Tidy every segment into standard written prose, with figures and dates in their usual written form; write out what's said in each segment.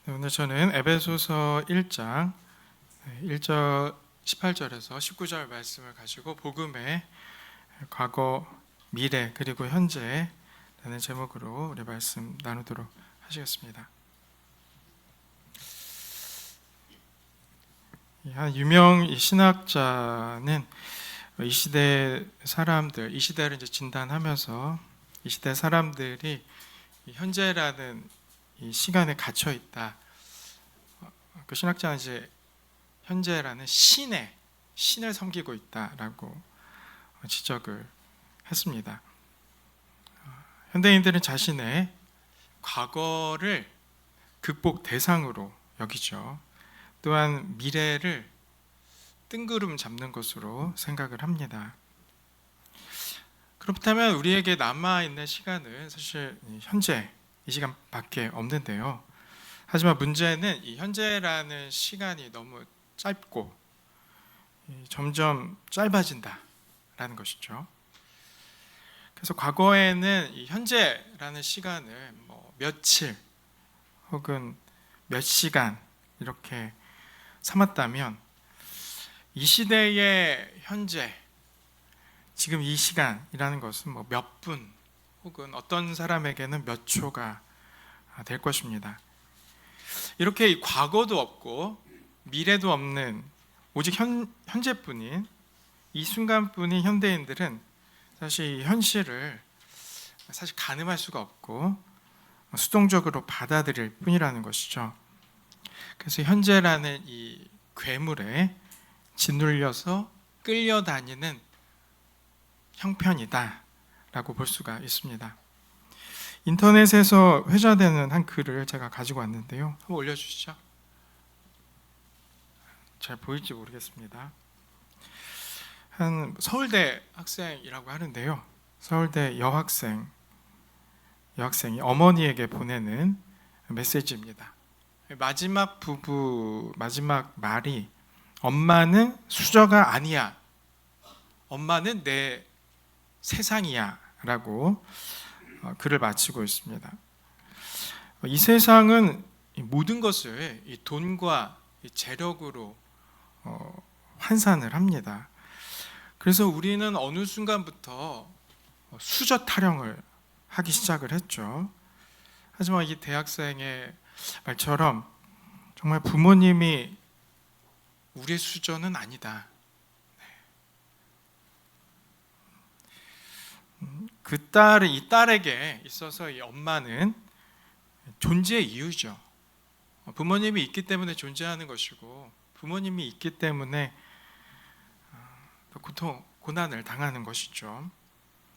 네, 오늘 저는 에베소서 1장 1절 18절에서 19절 말씀을 가지고 복음의 과거, 미래 그리고 현재라는 제목으로 우리 말씀 나누도록 하시겠습니다. 한 유명 신학자는 이 시대 사람들, 이 시대를 이제 진단하면서 이 시대 사람들이 현재라는 이 시간에 갇혀 있다. 그 신학자는 이제 현재라는 신을 섬기고 있다라고 지적을 했습니다. 현대인들은 자신의 과거를 극복 대상으로 여기죠. 또한 미래를 뜬구름 잡는 것으로 생각을 합니다. 그렇다면 우리에게 남아있는 시간은 사실 현재 이 시간밖에 없는데요. 하지만 문제는 이 현재라는 시간이 너무 짧고 점점 짧아진다라는 것이죠. 그래서 과거에는 이 현재라는 시간을 며칠 혹은 몇 시간 이렇게 삼았다면 이 시대의 현재, 지금 이 시간이라는 것은 몇 분 혹은 어떤 사람에게는 몇 초가 될 것입니다. 이렇게 이 과거도 없고 미래도 없는 오직 현재뿐인 이 순간뿐인 현대인들은 사실 이 현실을 사실 가늠할 수가 없고 수동적으로 받아들일 뿐이라는 것이죠. 그래서 현재라는 이 괴물에 짓눌려서 끌려다니는 형편이다라고 볼 수가 있습니다. 인터넷에서 회자되는 한 글을 제가 가지고 왔는데요. 한번 올려주시죠. 잘 보일지 모르겠습니다. 한 서울대 학생이라고 하는데요. 서울대 여학생이 어머니에게 보내는 메시지입니다. 마지막 말이 엄마는 수저가 아니야. 엄마는 내 세상이야 라고 글을 마치고 있습니다. 이 세상은 모든 것을 이 돈과 이 재력으로 환산을 합니다. 그래서 우리는 어느 순간부터 수저 타령을 하기 시작을 했죠. 하지만 이 대학생의 말처럼 정말 부모님이 우리의 수저는 아니다. 이 딸에게 있어서 이 엄마는 존재의 이유죠. 부모님이 있기 때문에 존재하는 것이고 부모님이 있기 때문에 고난을 당하는 것이죠.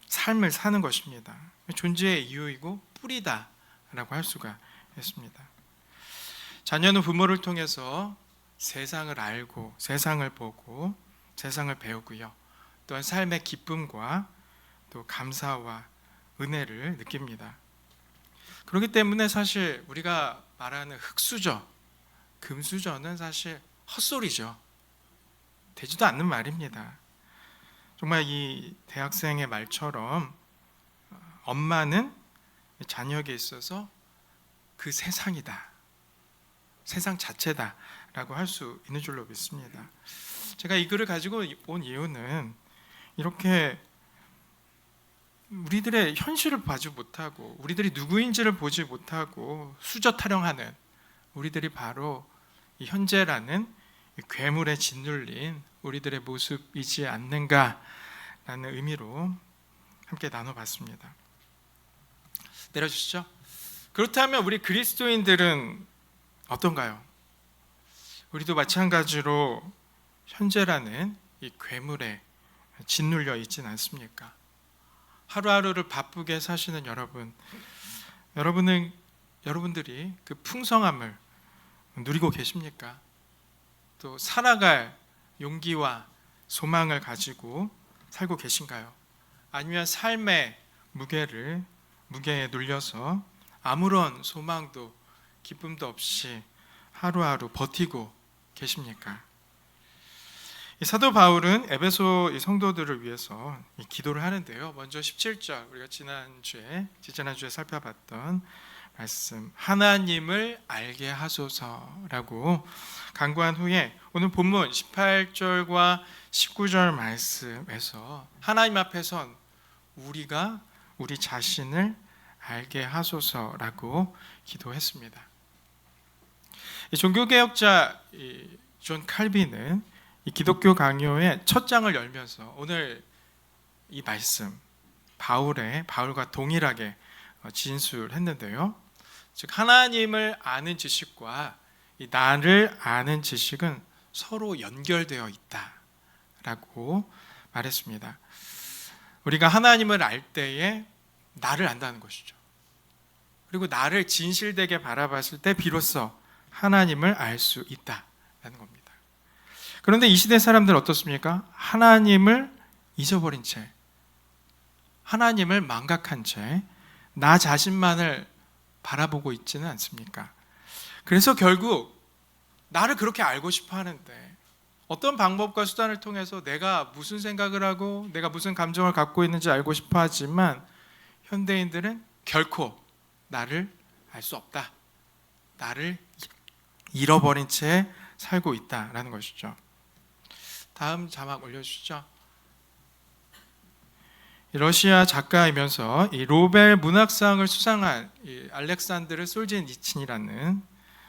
삶을 사는 것입니다. 존재의 이유이고 뿌리다라고 할 수가 있습니다. 자녀는 부모를 통해서 세상을 알고 세상을 보고 세상을 배우고요. 또한 삶의 기쁨과 또 감사와 은혜를 느낍니다. 그렇기 때문에 사실 우리가 말하는 흙수저, 금수저는 사실 헛소리죠. 되지도 않는 말입니다. 정말 이 대학생의 말처럼 엄마는 자녀에게 있어서 그 세상이다. 세상 자체다 라고 할 수 있는 줄로 믿습니다. 제가 이 글을 가지고 온 이유는 이렇게 우리들의 현실을 보지 못하고 우리들이 누구인지를 보지 못하고 수저 타령하는 우리들이 바로 이 현재라는 괴물에 짓눌린 우리들의 모습이지 않는가라는 의미로 함께 나눠봤습니다. 내려주시죠. 그렇다면 우리 그리스도인들은 어떤가요? 우리도 마찬가지로 현재라는 이 괴물에 짓눌려 있진 않습니까? 하루하루를 바쁘게 사시는 여러분들이 그 풍성함을 누리고 계십니까? 또 살아갈 용기와 소망을 가지고 살고 계신가요? 아니면 삶의 무게에 눌려서 아무런 소망도 기쁨도 없이 하루하루 버티고 계십니까? 이 사도 바울은 에베소 성도들을 위해서 기도를 하는데요. 먼저 17절 우리가 지난주에 살펴봤던 말씀, 하나님을 알게 하소서라고 간구한 후에 오늘 본문 18절과 19절 말씀에서 하나님 앞에선 우리가 우리 자신을 알게 하소서라고 기도했습니다. 종교개혁자 존 칼빈은 이 기독교 강요의 첫 장을 열면서 오늘 이 말씀 바울과 동일하게 진술했는데요. 즉 하나님을 아는 지식과 이 나를 아는 지식은 서로 연결되어 있다라고 말했습니다. 우리가 하나님을 알 때에 나를 안다는 것이죠. 그리고 나를 진실되게 바라봤을 때 비로소 하나님을 알 수 있다라는 겁니다. 그런데 이 시대 사람들은 어떻습니까? 하나님을 잊어버린 채, 하나님을 망각한 채 나 자신만을 바라보고 있지는 않습니까? 그래서 결국 나를 그렇게 알고 싶어 하는데 어떤 방법과 수단을 통해서 내가 무슨 생각을 하고 내가 무슨 감정을 갖고 있는지 알고 싶어 하지만 현대인들은 결코 나를 알 수 없다. 나를 잃어버린 채 살고 있다라는 것이죠. 다음 자막 올려주시죠. 러시아 작가이면서 이 로벨 문학상을 수상한 이 알렉산드르 솔제니친이라는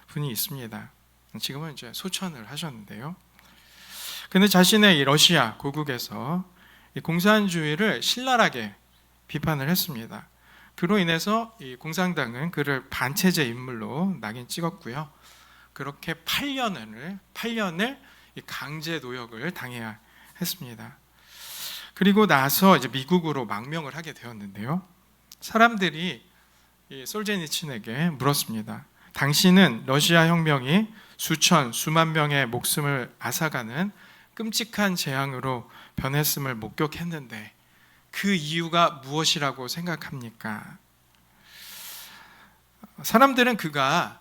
분이 있습니다. 지금은 이제 소천을 하셨는데요. 그는 자신의 이 러시아 고국에서 이 공산주의를 신랄하게 비판을 했습니다. 그로 인해서 이 공산당은 그를 반체제 인물로 낙인 찍었고요. 그렇게 8년을 강제 노역을 당해야 했습니다. 그리고 나서 이제 미국으로 망명을 하게 되었는데요. 사람들이 이 솔제니친에게 물었습니다. 당신은 러시아 혁명이 수만 명의 목숨을 앗아가는 끔찍한 재앙으로 변했음을 목격했는데 그 이유가 무엇이라고 생각합니까? 사람들은 그가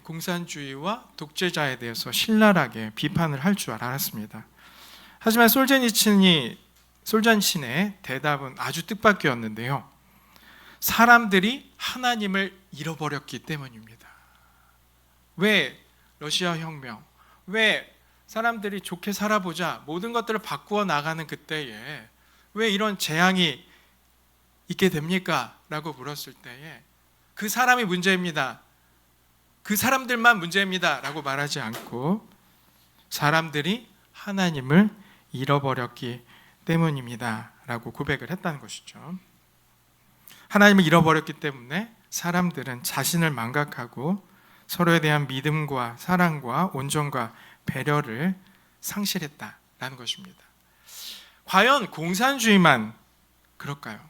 공산주의와 독재자에 대해서 신랄하게 비판을 할 줄 알았습니다. 하지만 솔제니친의 대답은 아주 뜻밖이었는데요. 사람들이 하나님을 잃어버렸기 때문입니다. 왜 러시아 혁명, 왜 사람들이 좋게 살아보자 모든 것들을 바꾸어 나가는 그때에 왜 이런 재앙이 있게 됩니까? 라고 물었을 때에 그 사람이 문제입니다. 그 사람들만 문제입니다. 라고 말하지 않고 사람들이 하나님을 잃어버렸기 때문입니다. 라고 고백을 했다는 것이죠. 하나님을 잃어버렸기 때문에 사람들은 자신을 망각하고 서로에 대한 믿음과 사랑과 온정과 배려를 상실했다라는 것입니다. 과연 공산주의만 그럴까요?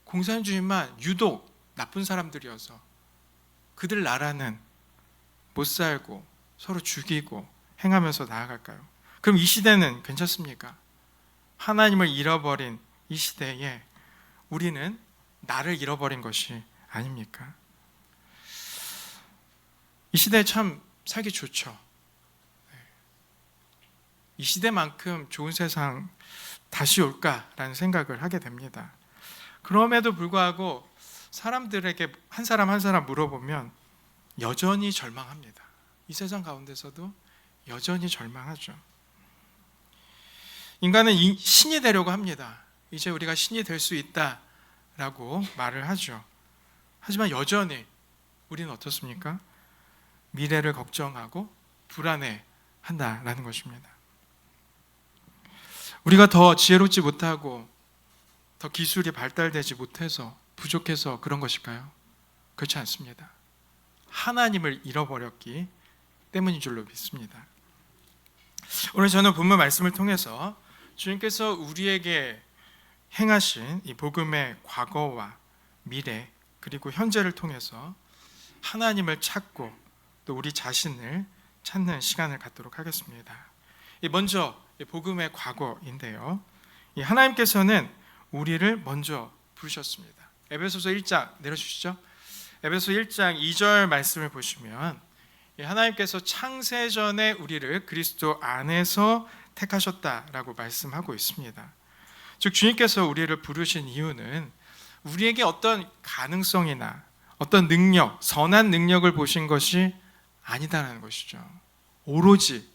공산주의만 유독 나쁜 사람들이어서 그들 나라는 못 살고 서로 죽이고 행하면서 나아갈까요? 그럼 이 시대는 괜찮습니까? 하나님을 잃어버린 이 시대에 우리는 나를 잃어버린 것이 아닙니까? 이 시대에 참 살기 좋죠. 이 시대만큼 좋은 세상 다시 올까라는 생각을 하게 됩니다. 그럼에도 불구하고 사람들에게 한 사람 한 사람 물어보면 여전히 절망합니다. 이 세상 가운데서도 여전히 절망하죠. 인간은 신이 되려고 합니다. 이제 우리가 신이 될 수 있다라고 말을 하죠. 하지만 여전히 우리는 어떻습니까? 미래를 걱정하고 불안해한다라는 것입니다. 우리가 더 지혜롭지 못하고 더 기술이 발달되지 못해서 부족해서 그런 것일까요? 그렇지 않습니다. 하나님을 잃어버렸기 때문인 줄로 믿습니다. 오늘 저는 본문 말씀을 통해서 주님께서 우리에게 행하신 이 복음의 과거와 미래 그리고 현재를 통해서 하나님을 찾고 또 우리 자신을 찾는 시간을 갖도록 하겠습니다. 먼저 복음의 과거인데요. 하나님께서는 우리를 먼저 부르셨습니다. 에베소서 1장 내려주시죠. 에베소 1장 2절 말씀을 보시면 하나님께서 창세전에 우리를 그리스도 안에서 택하셨다라고 말씀하고 있습니다. 즉 주님께서 우리를 부르신 이유는 우리에게 어떤 가능성이나 어떤 능력, 선한 능력을 보신 것이 아니다라는 것이죠. 오로지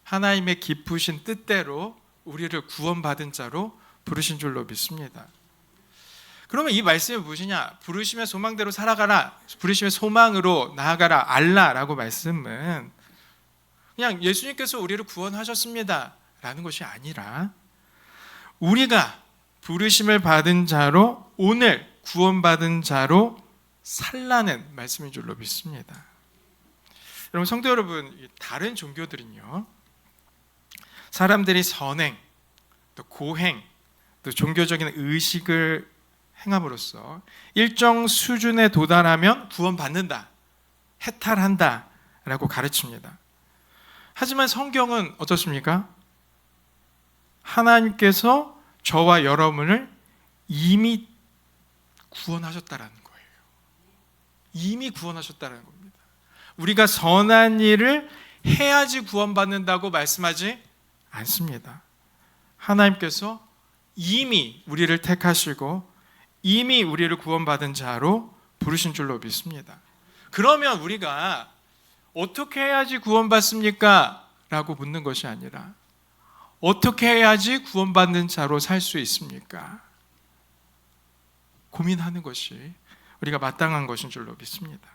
하나님의 깊으신 뜻대로 우리를 구원받은 자로 부르신 줄로 믿습니다. 그러면 이 말씀이 무엇이냐? 부르심의 소망대로 살아가라, 부르심의 소망으로 나아가라, 알라라고 말씀은 그냥 예수님께서 우리를 구원하셨습니다 라는 것이 아니라 우리가 부르심을 받은 자로, 오늘 구원받은 자로 살라는 말씀인 줄로 믿습니다. 여러분, 성도 여러분, 다른 종교들은요, 사람들이 선행, 또 고행, 또 종교적인 의식을 행함으로써 일정 수준에 도달하면 구원받는다, 해탈한다 라고 가르칩니다. 하지만 성경은 어떻습니까? 하나님께서 저와 여러분을 이미 구원하셨다라는 거예요. 이미 구원하셨다는 겁니다. 우리가 선한 일을 해야지 구원받는다고 말씀하지 않습니다. 하나님께서 이미 우리를 택하시고 이미 우리를 구원받은 자로 부르신 줄로 믿습니다. 그러면 우리가 어떻게 해야지 구원받습니까? 라고 묻는 것이 아니라 어떻게 해야지 구원받는 자로 살 수 있습니까? 고민하는 것이 우리가 마땅한 것인 줄로 믿습니다.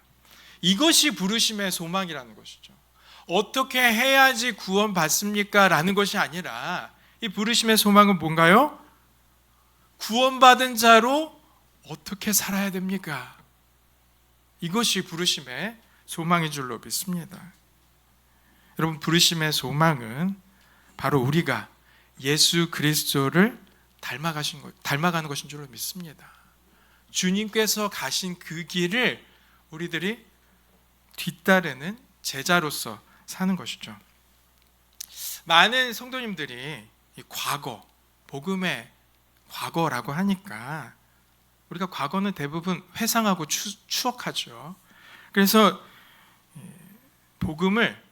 이것이 부르심의 소망이라는 것이죠. 어떻게 해야지 구원받습니까? 라는 것이 아니라 이 부르심의 소망은 뭔가요? 구원받은 자로 어떻게 살아야 됩니까? 이것이 부르심의 소망인 줄로 믿습니다. 여러분, 부르심의 소망은 바로 우리가 예수 그리스도를 닮아가는 것인 줄로 믿습니다. 주님께서 가신 그 길을 우리들이 뒤따르는 제자로서 사는 것이죠. 많은 성도님들이 이 과거, 복음의 과거라고 하니까 우리가 과거는 대부분 회상하고 추억하죠. 그래서 복음을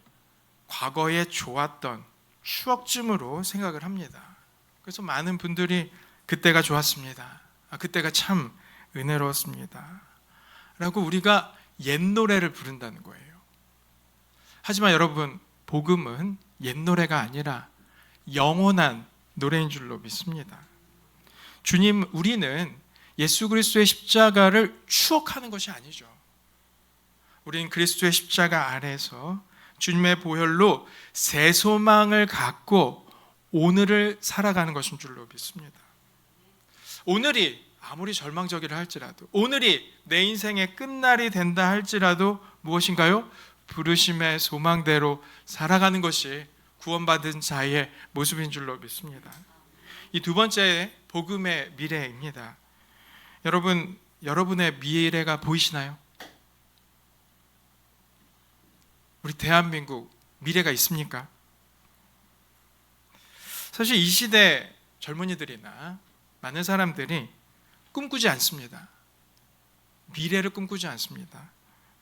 과거에 좋았던 추억쯤으로 생각을 합니다. 그래서 많은 분들이 그때가 좋았습니다, 그때가 참 은혜로웠습니다 라고 우리가 옛 노래를 부른다는 거예요. 하지만 여러분, 복음은 옛 노래가 아니라 영원한 노래인 줄로 믿습니다. 우리는 예수 그리스도의 십자가를 추억하는 것이 아니죠. 우리는 그리스도의 십자가 아래에서 주님의 보혈로 새 소망을 갖고 오늘을 살아가는 것인 줄로 믿습니다. 오늘이 아무리 절망적이라 할지라도, 오늘이 내 인생의 끝날이 된다 할지라도 무엇인가요? 부르심의 소망대로 살아가는 것이 구원받은 자의 모습인 줄로 믿습니다. 이 두 번째 복음의 미래입니다. 여러분, 여러분의 미래가 보이시나요? 우리 대한민국 미래가 있습니까? 사실 이 시대 젊은이들이나 많은 사람들이 꿈꾸지 않습니다. 미래를 꿈꾸지 않습니다.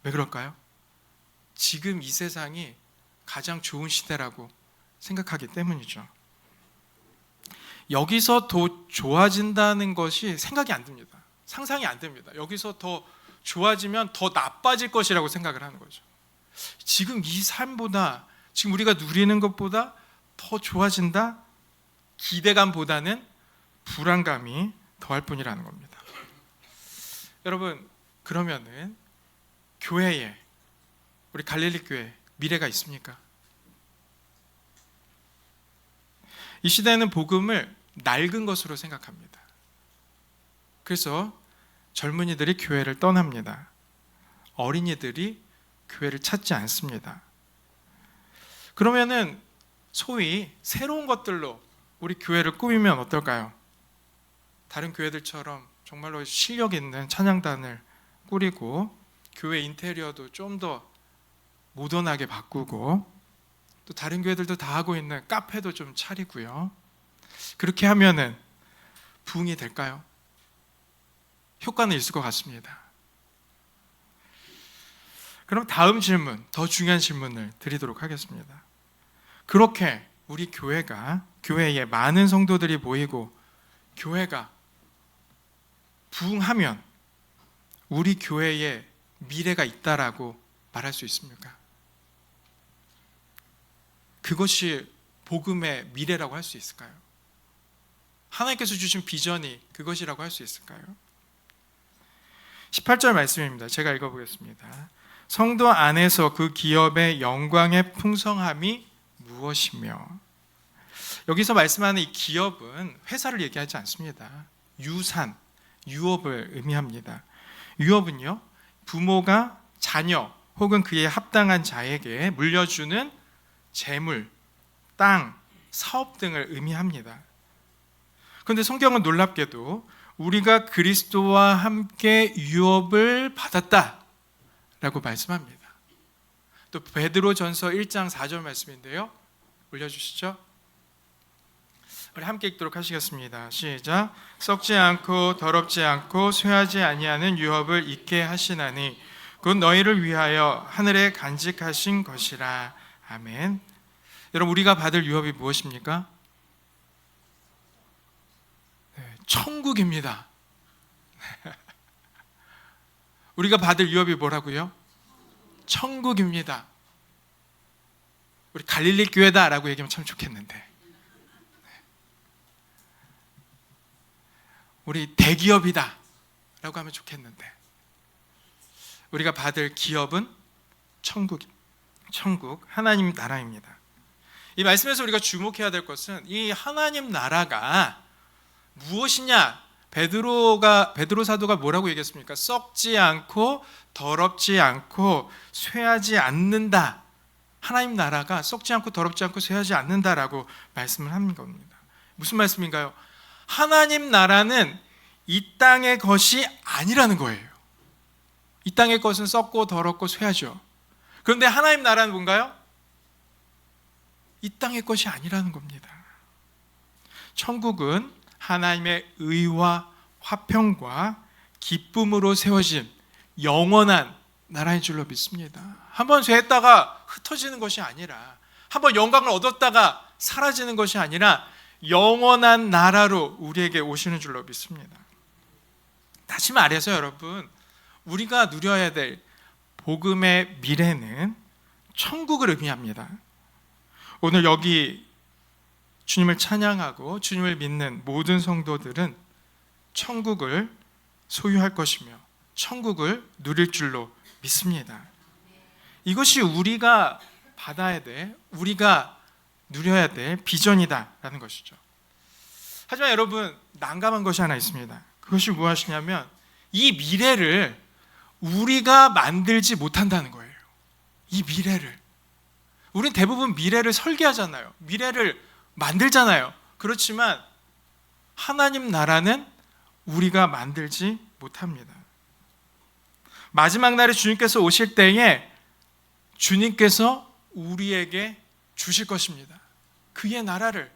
왜 그럴까요? 지금 이 세상이 가장 좋은 시대라고 생각하기 때문이죠. 여기서 더 좋아진다는 것이 생각이 안 듭니다. 상상이 안 됩니다. 여기서 더 좋아지면 더 나빠질 것이라고 생각을 하는 거죠. 지금 이 삶보다, 지금 우리가 누리는 것보다 더 좋아진다? 기대감보다는 불안감이 더할 뿐이라는 겁니다. 여러분, 그러면은 교회에, 우리 갈릴리 교회 미래가 있습니까? 이 시대는 복음을 낡은 것으로 생각합니다. 그래서 젊은이들이 교회를 떠납니다. 어린이들이 교회를 찾지 않습니다. 그러면은 소위 새로운 것들로 우리 교회를 꾸미면 어떨까요? 다른 교회들처럼 정말로 실력 있는 찬양단을 꾸리고 교회 인테리어도 좀 더 모던하게 바꾸고 또 다른 교회들도 다 하고 있는 카페도 좀 차리고요. 그렇게 하면은 부흥이 될까요? 효과는 있을 것 같습니다. 그럼 다음 질문, 더 중요한 질문을 드리도록 하겠습니다. 그렇게 우리 교회에 많은 성도들이 모이고 교회가 부흥하면 우리 교회의 미래가 있다라고 말할 수 있습니까? 그것이 복음의 미래라고 할 수 있을까요? 하나님께서 주신 비전이 그것이라고 할 수 있을까요? 18절 말씀입니다. 제가 읽어보겠습니다. 성도 안에서 그 기업의 영광의 풍성함이 무엇이며, 여기서 말씀하는 이 기업은 회사를 얘기하지 않습니다. 유산, 유업을 의미합니다. 유업은요, 부모가 자녀 혹은 그에 합당한 자에게 물려주는 재물, 땅, 사업 등을 의미합니다. 그런데 성경은 놀랍게도 우리가 그리스도와 함께 유업을 받았다라고 말씀합니다. 또 베드로전서 1장 4절 말씀인데요. 올려주시죠. 우리 함께 읽도록 하시겠습니다. 시작. 썩지 않고 더럽지 않고 쇠하지 아니하는 유업을 잊게 하시나니 곧 너희를 위하여 하늘에 간직하신 것이라. 아멘. 여러분, 우리가 받을 유업이 무엇입니까? 천국입니다. 우리가 받을 유업이 뭐라고요? 천국입니다. 우리 갈릴리 교회다라고 얘기하면 참 좋겠는데, 우리 대기업이다 라고 하면 좋겠는데, 우리가 받을 기업은 천국, 하나님 나라입니다. 이 말씀에서 우리가 주목해야 될 것은 이 하나님 나라가 무엇이냐? 베드로 사도가 뭐라고 얘기했습니까? 썩지 않고 더럽지 않고 쇠하지 않는다. 하나님 나라가 썩지 않고 더럽지 않고 쇠하지 않는다라고 말씀을 하는 겁니다. 무슨 말씀인가요? 하나님 나라는 이 땅의 것이 아니라는 거예요. 이 땅의 것은 썩고 더럽고 쇠하죠. 그런데 하나님 나라는 뭔가요? 이 땅의 것이 아니라는 겁니다. 천국은 하나님의 의와 화평과 기쁨으로 세워진 영원한 나라인 줄로 믿습니다. 한번 죄했다가 흩어지는 것이 아니라, 한번 영광을 얻었다가 사라지는 것이 아니라 영원한 나라로 우리에게 오시는 줄로 믿습니다. 다시 말해서 여러분, 우리가 누려야 될 복음의 미래는 천국을 의미합니다. 오늘 여기 주님을 찬양하고 주님을 믿는 모든 성도들은 천국을 소유할 것이며 천국을 누릴 줄로 믿습니다. 이것이 우리가 받아야 돼, 우리가 누려야 될 비전이다라는 것이죠. 하지만 여러분, 난감한 것이 하나 있습니다. 그것이 무엇이냐면 이 미래를 우리가 만들지 못한다는 거예요. 이 미래를. 우린 대부분 미래를 설계하잖아요. 미래를 만들잖아요. 그렇지만 하나님 나라는 우리가 만들지 못합니다. 마지막 날에 주님께서 오실 때에 주님께서 우리에게 주실 것입니다. 그의 나라를,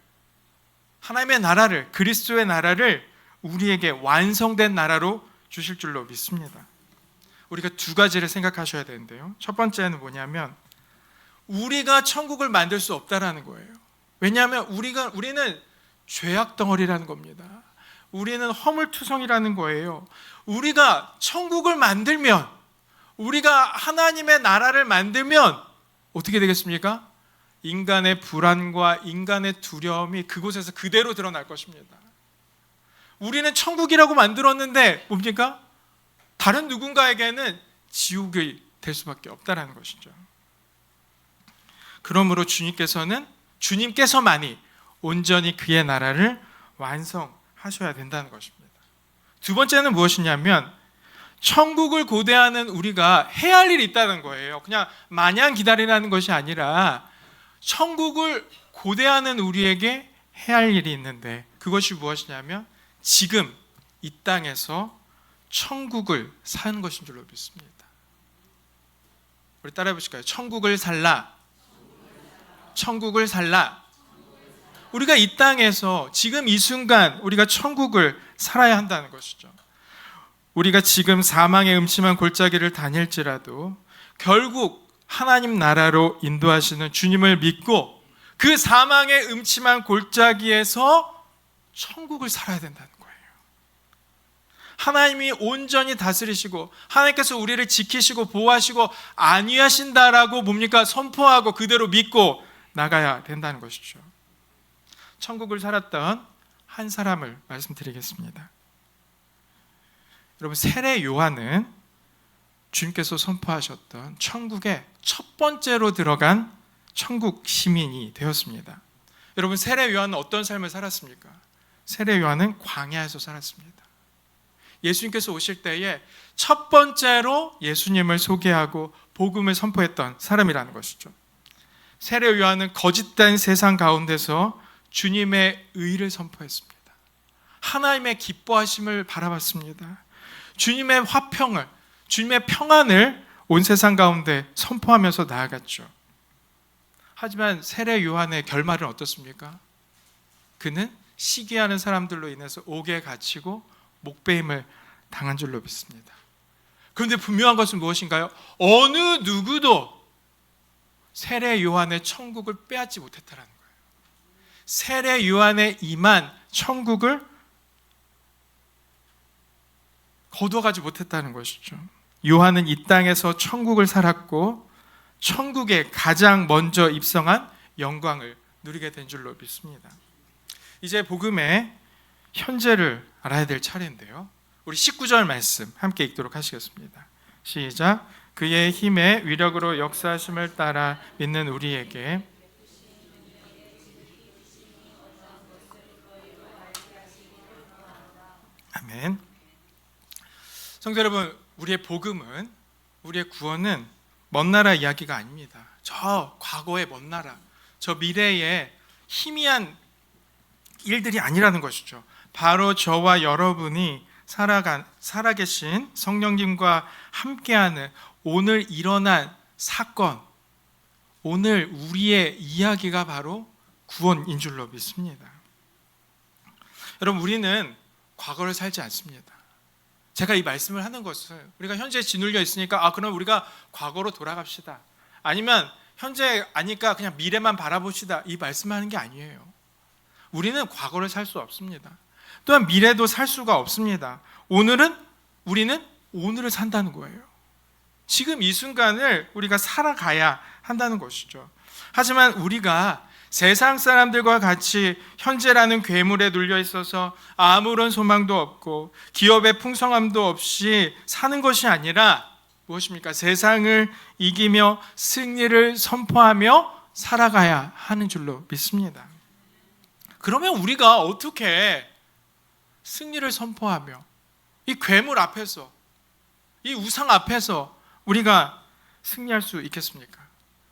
하나님의 나라를, 그리스도의 나라를 우리에게 완성된 나라로 주실 줄로 믿습니다. 우리가 두 가지를 생각하셔야 되는데요. 첫 번째는 뭐냐면 우리가 천국을 만들 수 없다라는 거예요. 왜냐하면 우리는 죄악 덩어리라는 겁니다. 우리는 허물투성이라는 거예요. 우리가 천국을 만들면, 우리가 하나님의 나라를 만들면 어떻게 되겠습니까? 인간의 불안과 인간의 두려움이 그곳에서 그대로 드러날 것입니다. 우리는 천국이라고 만들었는데 뭡니까? 다른 누군가에게는 지옥이 될 수밖에 없다는 것이죠. 그러므로 주님께서만이 온전히 그의 나라를 완성하셔야 된다는 것입니다. 두 번째는 무엇이냐면 천국을 고대하는 우리가 해야 할 일이 있다는 거예요. 그냥 마냥 기다리라는 것이 아니라 천국을 고대하는 우리에게 해야 할 일이 있는데, 그것이 무엇이냐면 지금 이 땅에서 천국을 사는 것인 줄로 믿습니다. 우리 따라해 보실까요? 천국을 살라. 천국을 살라. 우리가 이 땅에서 지금 이 순간 우리가 천국을 살아야 한다는 것이죠. 우리가 지금 사망의 음침한 골짜기를 다닐지라도 결국 하나님 나라로 인도하시는 주님을 믿고 그 사망의 음침한 골짜기에서 천국을 살아야 된다는 거예요. 하나님이 온전히 다스리시고 하나님께서 우리를 지키시고 보호하시고 안위하신다라고 뭡니까? 선포하고 그대로 믿고 나가야 된다는 것이죠. 천국을 살았던 한 사람을 말씀드리겠습니다. 여러분, 세례 요한은 주님께서 선포하셨던 천국에 첫 번째로 들어간 천국 시민이 되었습니다. 여러분, 세례 요한은 어떤 삶을 살았습니까? 세례 요한은 광야에서 살았습니다. 예수님께서 오실 때에 첫 번째로 예수님을 소개하고 복음을 선포했던 사람이라는 것이죠. 세례 요한은 거짓된 세상 가운데서 주님의 의를 선포했습니다. 하나님의 기뻐하심을 바라봤습니다. 주님의 화평을, 주님의 평안을 온 세상 가운데 선포하면서 나아갔죠. 하지만 세례 요한의 결말은 어떻습니까? 그는 시기하는 사람들로 인해서 옥에 갇히고 목베임을 당한 줄로 믿습니다. 그런데 분명한 것은 무엇인가요? 어느 누구도 세례 요한의 천국을 빼앗지 못했다는 거예요. 세례 요한의 임한 천국을 거둬가지 못했다는 것이죠. 요한은 이 땅에서 천국을 살았고 천국에 가장 먼저 입성한 영광을 누리게 된 줄로 믿습니다. 이제 복음의 현재를 알아야 될 차례인데요. 우리 19절 말씀 함께 읽도록 하시겠습니다. 시작. 그의 힘의 위력으로 역사하심을 따라 믿는 우리에게 아멘. 성도 여러분, 우리의 복음은, 우리의 구원은 먼 나라 이야기가 아닙니다. 저 과거의 먼 나라, 저 미래의 희미한 일들이 아니라는 것이죠. 바로 저와 여러분이 살아계신 성령님과 함께하는 오늘 일어난 사건, 오늘 우리의 이야기가 바로 구원인 줄로 믿습니다. 여러분, 우리는 과거를 살지 않습니다. 제가 이 말씀을 하는 것은 우리가 현재에 짓눌려 있으니까 그럼 우리가 과거로 돌아갑시다, 아니면 현재 아니까 그냥 미래만 바라봅시다, 이 말씀하는 게 아니에요. 우리는 과거를 살 수 없습니다. 또한 미래도 살 수가 없습니다. 우리는 오늘을 산다는 거예요. 지금 이 순간을 우리가 살아가야 한다는 것이죠. 하지만 우리가 세상 사람들과 같이 현재라는 괴물에 눌려 있어서 아무런 소망도 없고 기업의 풍성함도 없이 사는 것이 아니라 무엇입니까? 세상을 이기며 승리를 선포하며 살아가야 하는 줄로 믿습니다. 그러면 우리가 어떻게 승리를 선포하며 이 괴물 앞에서, 이 우상 앞에서 우리가 승리할 수 있겠습니까?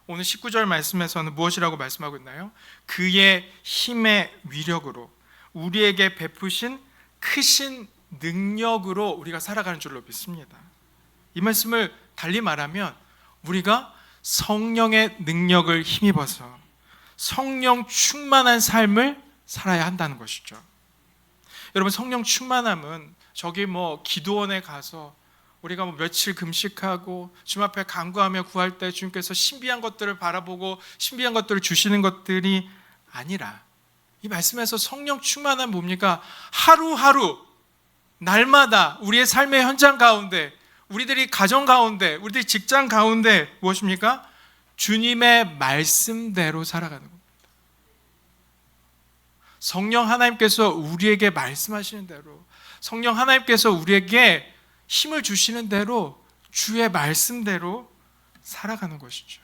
오늘 19절 말씀에서는 무엇이라고 말씀하고 있나요? 그의 힘의 위력으로, 우리에게 베푸신 크신 능력으로 우리가 살아가는 줄로 믿습니다. 이 말씀을 달리 말하면 우리가 성령의 능력을 힘입어서 성령 충만한 삶을 살아야 한다는 것이죠. 여러분, 성령 충만함은 저기 기도원에 가서 우리가 며칠 금식하고 주님 앞에 간구하며 구할 때 주님께서 신비한 것들을 바라보고 신비한 것들을 주시는 것들이 아니라, 이 말씀에서 성령 충만함은 뭡니까? 하루하루 날마다 우리의 삶의 현장 가운데, 우리들이 가정 가운데, 우리들이 직장 가운데 무엇입니까? 주님의 말씀대로 살아가는 겁니다. 성령 하나님께서 우리에게 말씀하시는 대로, 성령 하나님께서 우리에게 힘을 주시는 대로 주의 말씀대로 살아가는 것이죠.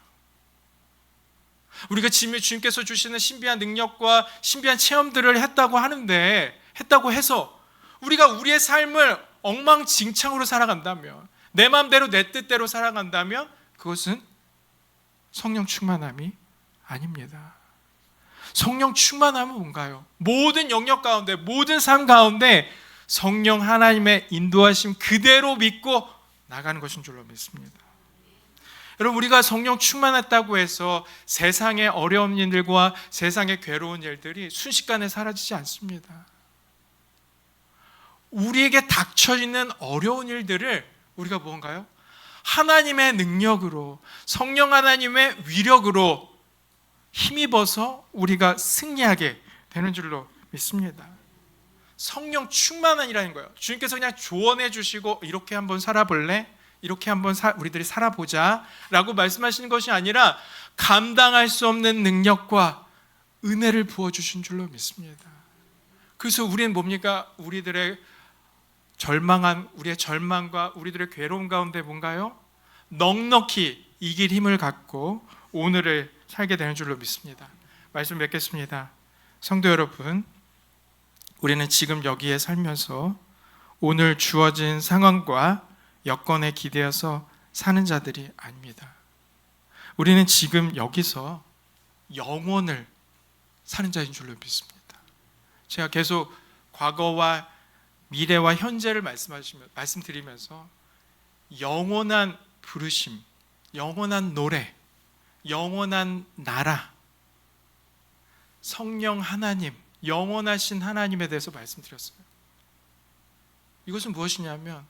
우리가 주님께서 주시는 신비한 능력과 신비한 체험들을 했다고 해서 우리가 우리의 삶을 엉망진창으로 살아간다면, 내 마음대로 내 뜻대로 살아간다면 그것은 성령 충만함이 아닙니다. 성령 충만함은 뭔가요? 모든 영역 가운데, 모든 삶 가운데 성령 하나님의 인도하심 그대로 믿고 나가는 것인 줄로 믿습니다. 여러분, 우리가 성령 충만했다고 해서 세상의 어려운 일들과 세상의 괴로운 일들이 순식간에 사라지지 않습니다. 우리에게 닥쳐있는 어려운 일들을 우리가 뭔가요? 하나님의 능력으로, 성령 하나님의 위력으로 힘입어서 우리가 승리하게 되는 줄로 믿습니다. 성령 충만한이라는 거예요. 주님께서 그냥 조언해 주시고 이렇게 한번 살아볼래? 이렇게 한번 우리들이 살아보자 라고 말씀하시는 것이 아니라 감당할 수 없는 능력과 은혜를 부어주신 줄로 믿습니다. 그래서 우리는 뭡니까? 우리의 절망과 우리들의 괴로움 가운데 뭔가요? 넉넉히 이길 힘을 갖고 오늘을 살게 되는 줄로 믿습니다. 말씀 맺겠습니다. 성도 여러분, 우리는 지금 여기에 살면서 오늘 주어진 상황과 여건에 기대어서 사는 자들이 아닙니다. 우리는 지금 여기서 영원을 사는 자인 줄로 믿습니다. 제가 계속 과거와 미래와 현재를 말씀드리면서 영원한 부르심, 영원한 노래, 영원한 나라, 성령 하나님, 영원하신 하나님에 대해서 말씀드렸어요. 이것은 무엇이냐면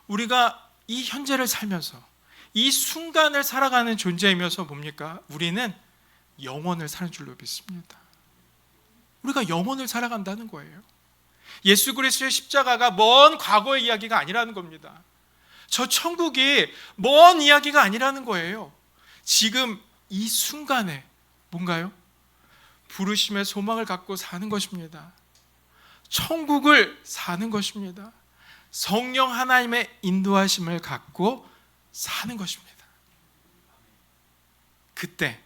우리가 이 현재를 살면서 이 순간을 살아가는 존재이면서 뭡니까? 우리는 영원을 사는 줄로 믿습니다. 우리가 영원을 살아간다는 거예요. 예수 그리스도의 십자가가 먼 과거의 이야기가 아니라는 겁니다. 저 천국이 먼 이야기가 아니라는 거예요. 지금 이 순간에 뭔가요? 부르심의 소망을 갖고 사는 것입니다. 천국을 사는 것입니다. 성령 하나님의 인도하심을 갖고 사는 것입니다. 그때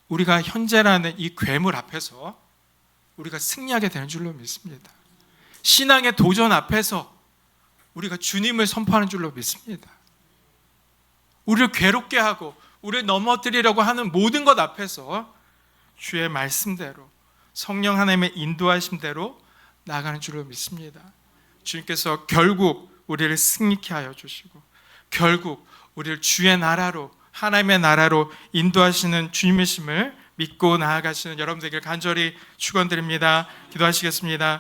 우리가 현재라는 이 괴물 앞에서 우리가 승리하게 되는 줄로 믿습니다. 신앙의 도전 앞에서 우리가 주님을 선포하는 줄로 믿습니다. 우리를 괴롭게 하고 우리를 넘어뜨리려고 하는 모든 것 앞에서 주의 말씀대로 성령 하나님의 인도하심대로 나아가는 줄로 믿습니다. 주님께서 결국 우리를 승리케 하여 주시고 결국 우리를 주의 나라로, 하나님의 나라로 인도하시는 주님이심을 믿고 나아가시는 여러분 되길 간절히 축원드립니다. 기도하시겠습니다.